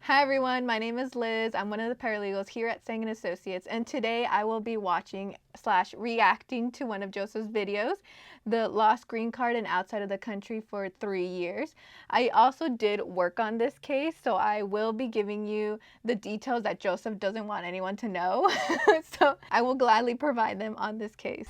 Hi everyone, my name is Liz. I'm one of the paralegals here at Tsang and Associates, and today I will be watching / reacting to one of Joseph's videos, the lost green card and outside of the country for 3 years. I also did work on this case, so I will be giving you the details that Joseph doesn't want anyone to know. So I will gladly provide them on this case.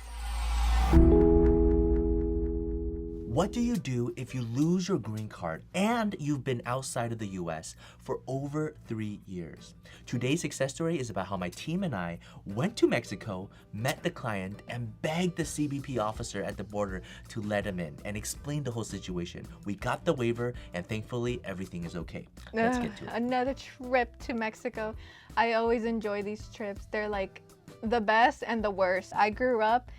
What do you do if you lose your green card and you've been outside of the US for over 3 years? Today's success story is about how my team and I went to Mexico, met the client, and begged the CBP officer at the border to let him in and explain the whole situation. We got the waiver and thankfully everything is okay. Let's get to it. Another trip to Mexico. I always enjoy these trips. They're like the best and the worst. I grew up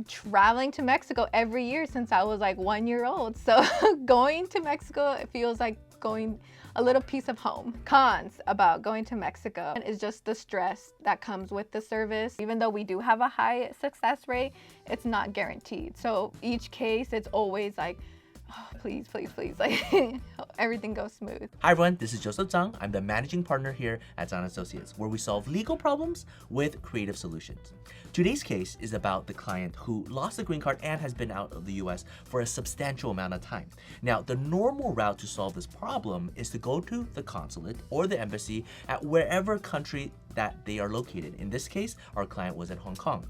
traveling to Mexico every year since I was like 1 year old. So going to Mexico, it feels like going a little piece of home. Cons about going to Mexico is just the stress that comes with the service. Even though we do have a high success rate, it's not guaranteed. So each case, it's always like, oh, please, like everything goes smooth. Hi everyone, this is Joseph Tsang. I'm the managing partner here at Tsang and Associates, where we solve legal problems with creative solutions. Today's case is about the client who lost the green card and has been out of the US for a substantial amount of time. Now, the normal route to solve this problem is to go to the consulate or the embassy at wherever country that they are located. In this case, our client was in Hong Kong.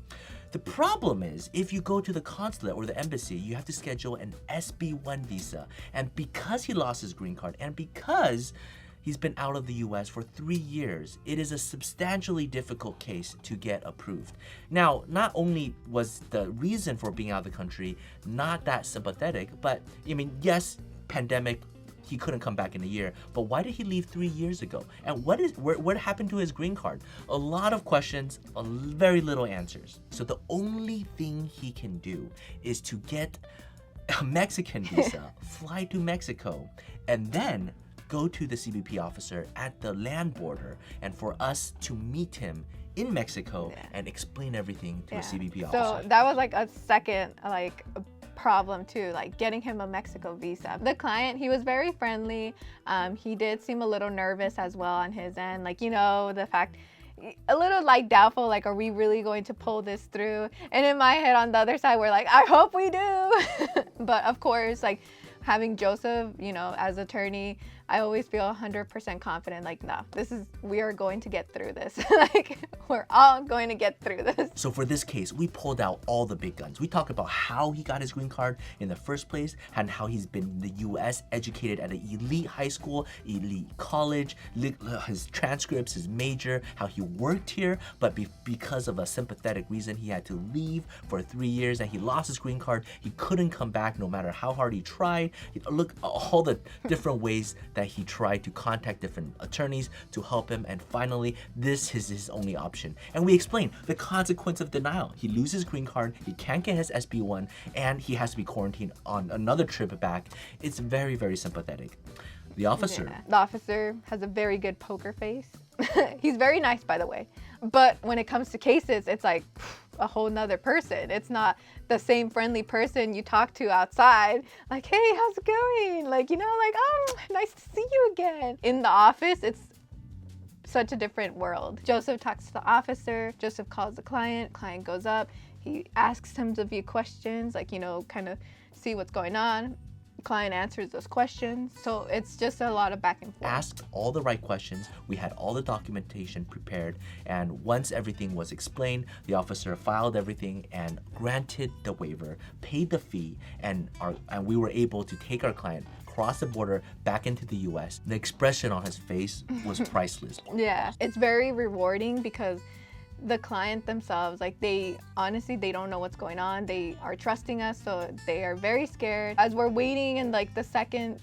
The problem is, if you go to the consulate or the embassy, you have to schedule an SB1 visa. And because he lost his green card and because he's been out of the US for 3 years, it is a substantially difficult case to get approved. Now, not only was the reason for being out of the country not that sympathetic, but I mean, yes, pandemic, he couldn't come back in a year, but why did he leave 3 years ago? And what happened to his green card? A lot of questions, very little answers. So the only thing he can do is to get a Mexican visa, fly to Mexico, and then go to the CBP officer at the land border, and for us to meet him in Mexico and explain everything to a CBP officer. So that was like a second problem too, like getting him a Mexico visa. The client, he was very friendly. He did seem a little nervous as well on his end, like, you know, the fact, a little like doubtful, like, are we really going to pull this through? And in my head on the other side, we're like, I hope we do. But of course, like, having Joseph, you know, as attorney, I always feel 100% confident, like, no, we are going to get through this. Like, we're all going to get through this. So for this case, we pulled out all the big guns. We talked about how he got his green card in the first place and how he's been in the US, educated at an elite high school, elite college, his transcripts, his major, how he worked here, but because of a sympathetic reason, he had to leave for 3 years and he lost his green card. He couldn't come back no matter how hard he tried. Look, all the different ways that he tried to contact different attorneys to help him, and finally, this is his only option. And we explained the consequence of denial. He loses green card, he can't get his SB1, and he has to be quarantined on another trip back. It's very, very sympathetic. The officer. Yeah. The officer has a very good poker face. He's very nice, by the way. But when it comes to cases, it's like a whole nother person. It's not the same friendly person you talk to outside. Like, hey, how's it going? Like, you know, like, oh, nice to see you again. In the office, it's such a different world. Joseph talks to the officer. Joseph calls the client. Client goes up. He asks him a few questions, like, you know, kind of see what's going on. Client answers those questions. So it's just a lot of back and forth. Asked all the right questions. We had all the documentation prepared. And once everything was explained, the officer filed everything and granted the waiver, paid the fee, and we were able to take our client across the border back into the US. The expression on his face was priceless. Yeah, it's very rewarding because the client themselves, like, they don't know what's going on. They are trusting us, so they are very scared. As we're waiting in like the second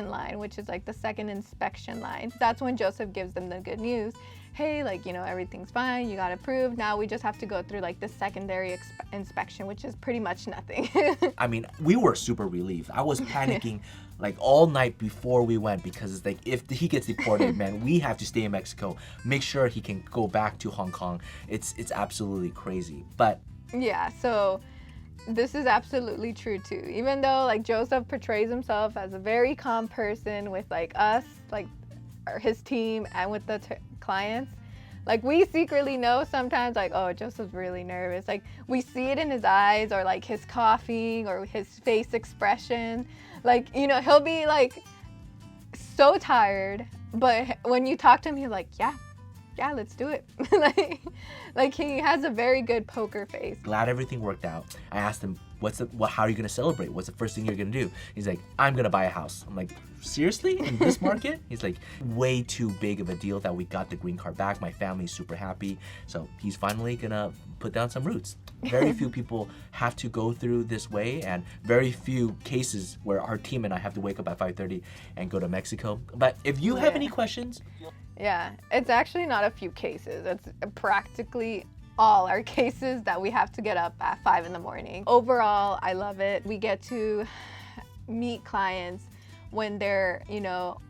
line, which is like the second inspection line, that's when Joseph gives them the good news. Hey, like, you know, everything's fine, you got approved. Now we just have to go through like the secondary inspection, which is pretty much nothing. I mean, we were super relieved. I was panicking like all night before we went because it's like, if he gets deported, man, we have to stay in Mexico, make sure he can go back to Hong Kong. It's absolutely crazy. But yeah, so this is absolutely true too. Even though like Joseph portrays himself as a very calm person with like us, like his team and with the clients, like we secretly know sometimes like, oh, Joseph's really nervous. Like we see it in his eyes or like his coughing or his face expression. Like, you know, he'll be like so tired, but when you talk to him, he's like, yeah, let's do it. like he has a very good poker face. Glad everything worked out. I asked him, how are you gonna celebrate? What's the first thing you're gonna do? He's like, I'm gonna buy a house. I'm like, seriously? In this market? He's like, way too big of a deal that we got the green card back. My family's super happy. So he's finally gonna put down some roots. Very few people have to go through this way, and very few cases where our team and I have to wake up at 5:30 and go to Mexico. But if you have any questions, yeah, it's actually not a few cases. It's practically all our cases that we have to get up at 5 in the morning. Overall, I love it. We get to meet clients when they're, you know,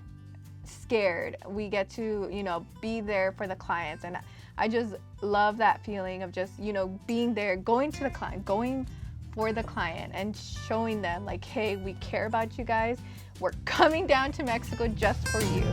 scared. We get to, you know, be there for the clients. And I just love that feeling of just, you know, being there, going to the client, going for the client and showing them like, hey, we care about you guys. We're coming down to Mexico just for you.